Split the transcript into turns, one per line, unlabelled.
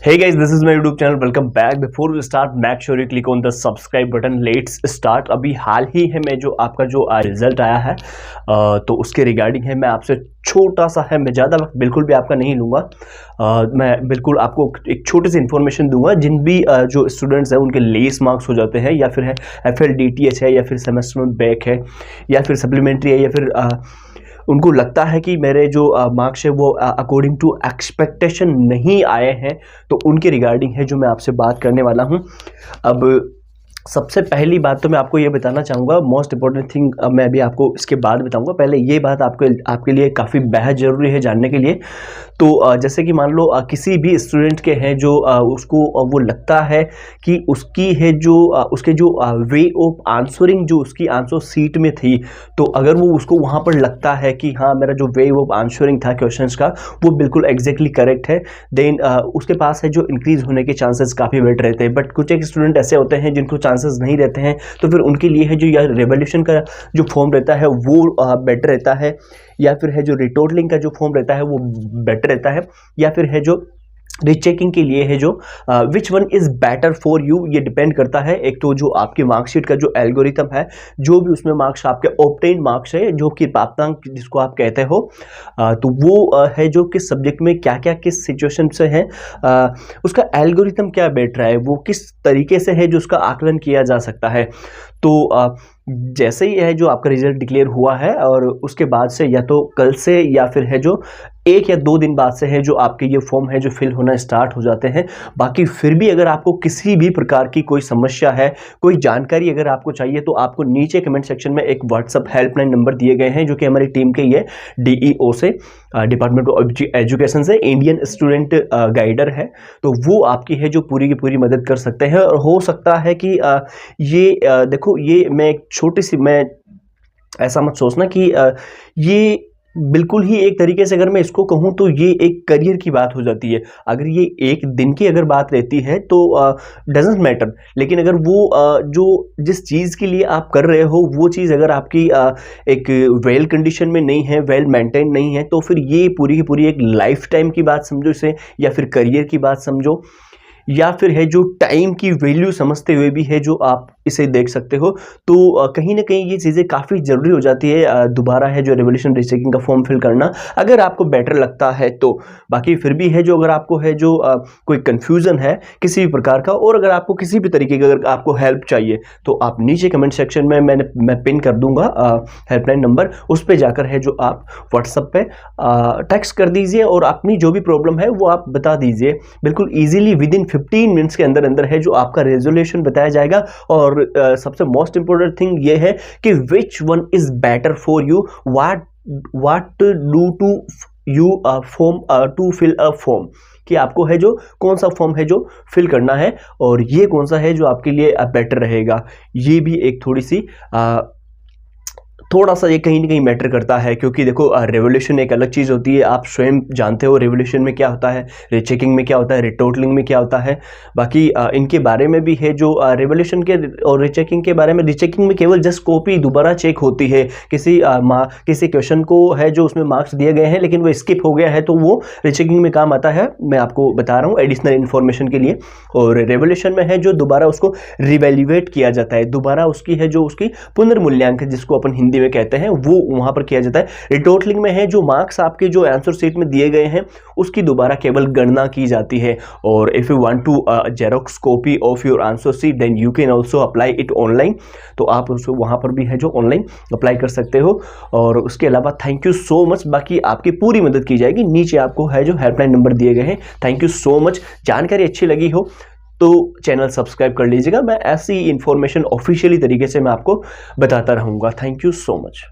Hey guys, this is my YouTube channel. Welcome back. Before we start, make sure you click on the subscribe button. Let's start. अभी हाल ही है मैं जो आपका जो result आया है तो उसके रिगार्डिंग है मैं आपसे छोटा सा है, मैं ज़्यादा वक्त बिल्कुल भी आपका नहीं लूँगा। मैं बिल्कुल आपको एक छोटी सी इन्फॉर्मेशन दूंगा। जिन भी जो स्टूडेंट्स हैं उनके लेस मार्क्स हो जाते हैं या फिर है FLDTH है या फिर सेमेस्टर में बैक है या फिर सप्लीमेंट्री है या फिर उनको लगता है कि मेरे जो मार्क्स है वो अकॉर्डिंग टू एक्सपेक्टेशन नहीं आए हैं, तो उनके रिगार्डिंग है जो मैं आपसे बात करने वाला हूं। अब सबसे पहली बात तो मैं आपको ये बताना चाहूँगा, मोस्ट इंपॉर्टेंट थिंग मैं अभी आपको इसके बाद बताऊँगा। पहले ये बात आपके लिए काफ़ी बेहद ज़रूरी है जानने के लिए। तो जैसे कि मान लो किसी भी स्टूडेंट के हैं जो उसको वो लगता है कि उसकी है जो उसके जो वे ऑफ आंसरिंग जो उसकी आंसर सीट में थी, तो अगर वो उसको वहाँ पर लगता है कि हाँ मेरा जो वे ऑफ आंसरिंग था क्वेश्चंस का वो बिल्कुल एग्जैक्टली करेक्ट है, देन उसके पास है जो इंक्रीज होने के चांसेस काफ़ी बेटर रहते हैं। बट कुछ एक स्टूडेंट ऐसे होते हैं जिनको चांसेस नहीं रहते हैं, तो फिर उनके लिए है जो यह रिवोल्यूशन का जो फॉर्म रहता है वो बेटर रहता है, या फिर है जो रिटोटलिंग का जो फॉर्म रहता है वो बेटर रहता है, या फिर है जो रीचेकिंग के लिए है जो which one is better for you. ये डिपेंड करता है एक तो जो आपकी मार्कशीट का जो एल्गोरिथम है, जो भी उसमें मार्क्स आपके ऑब्टेन मार्क्स है जो कि प्राप्तांक जिसको आप कहते हो, तो वो है जो किस सब्जेक्ट में क्या क्या किस सिचुएशन से है, उसका एल्गोरिथम क्या बैठ रहा है, वो किस तरीके से है जो उसका आकलन किया जा सकता है। तो जैसे ही है जो आपका रिजल्ट डिक्लेयर हुआ है और उसके बाद से या तो कल से या फिर है जो 1 या 2 दिन बाद से है जो आपके ये फॉर्म है जो फिल होना स्टार्ट हो जाते हैं। बाकी फिर भी अगर आपको किसी भी प्रकार की कोई समस्या है, कोई जानकारी अगर आपको चाहिए, तो आपको नीचे कमेंट सेक्शन में एक व्हाट्सअप हेल्पलाइन नंबर दिए गए हैं जो कि हमारी टीम के ये DEO से डिपार्टमेंट ऑफ एजुकेशन से इंडियन स्टूडेंट गाइडर है, तो वो आपकी है जो पूरी की पूरी मदद कर सकते हैं। और हो सकता है कि ये देखो, ये मैं एक छोटी सी, मैं ऐसा मत सोचना कि ये बिल्कुल ही एक तरीके से अगर मैं इसको कहूँ तो ये एक करियर की बात हो जाती है। अगर ये एक दिन की अगर बात रहती है तो डजेंट मैटर, लेकिन अगर वो जो जिस चीज़ के लिए आप कर रहे हो वो चीज़ अगर आपकी एक वेल कंडीशन में नहीं है, वेल मेंटेन नहीं है, तो फिर ये पूरी की पूरी एक लाइफ टाइम की बात समझो इसे, या फिर करियर की बात समझो, या फिर है जो टाइम की वैल्यू समझते हुए भी है जो आप इसे देख सकते हो। तो कहीं ना कहीं ये चीज़ें काफ़ी ज़रूरी हो जाती है दोबारा है जो रिवोल्यूशन रीचेकिंग का फॉर्म फिल करना, अगर आपको बेटर लगता है तो। बाकी फिर भी है जो अगर आपको है जो कोई कन्फ्यूज़न है किसी भी प्रकार का, और अगर आपको किसी भी तरीके की अगर आपको हेल्प चाहिए, तो आप नीचे कमेंट सेक्शन में मैं पिन कर दूंगा हेल्पलाइन नंबर, उस पर जाकर है जो आप व्हाट्सएप पे टेक्स्ट कर दीजिए और अपनी जो भी प्रॉब्लम है वो आप बता दीजिए। बिल्कुल ईजिली विद इन 15 मिनट्स के अंदर अंदर है जो आपका रेजोल्यूशन बताया जाएगा। और सबसे मोस्ट इंपोर्टेंट थिंग ये है कि which one is better for you, what do to you form to fill a form, कि आपको है जो कौन सा फॉर्म है जो फिल करना है और ये कौन सा है जो आपके लिए बेटर रहेगा। ये भी एक थोड़ा सा ये कहीं ना कहीं मैटर करता है, क्योंकि देखो रिवोल्यूशन एक अलग चीज़ होती है, आप स्वयं जानते हो रिवोल्यूशन में क्या होता है, रीचेकिंग में क्या होता है, रिटोटलिंग में क्या होता है। बाकी इनके बारे में भी है जो रिवोल्यूशन के और रीचेकिंग के बारे में, रीचेकिंग में केवल जस्ट कॉपी दोबारा चेक होती है, किसी क्वेश्चन को है जो उसमें मार्क्स दिए गए हैं लेकिन वो स्किप हो गया है, तो वो रीचेकिंग में काम आता है। मैं आपको बता रहा हूँ एडिशनल इन्फॉर्मेशन के लिए। और रिवोल्यूशन में है जो दोबारा उसको रिवैल्यूएट किया जाता है, दोबारा उसकी है जो उसकी पुनर्मूल्यांकन जिसको अपन हिंदी में कहते हैं वो वहां पर किया जाता है। रिटोटलिंग में है जो मार्क्स आपके जो आंसर शीट में दिए गए हैं उसकी दोबारा केवल गणना की जाती है। और if you want to xerox copy of your answer sheet then you can also apply it online, तो आप उसको वहां पर भी है जो ऑनलाइन अप्लाई कर सकते हो। और उसके अलावा थैंक यू सो मच, बाकी आपकी पूरी मदद की जाएगी। नीचे आपको है जो हेल्पलाइन नंबर दिए गए हैं। Thank you so much. जानकारी अच्छी लगी हो तो चैनल सब्सक्राइब कर लीजिएगा। मैं ऐसी इंफॉर्मेशन ऑफिशियली तरीके से मैं आपको बताता रहूँगा। Thank you so much.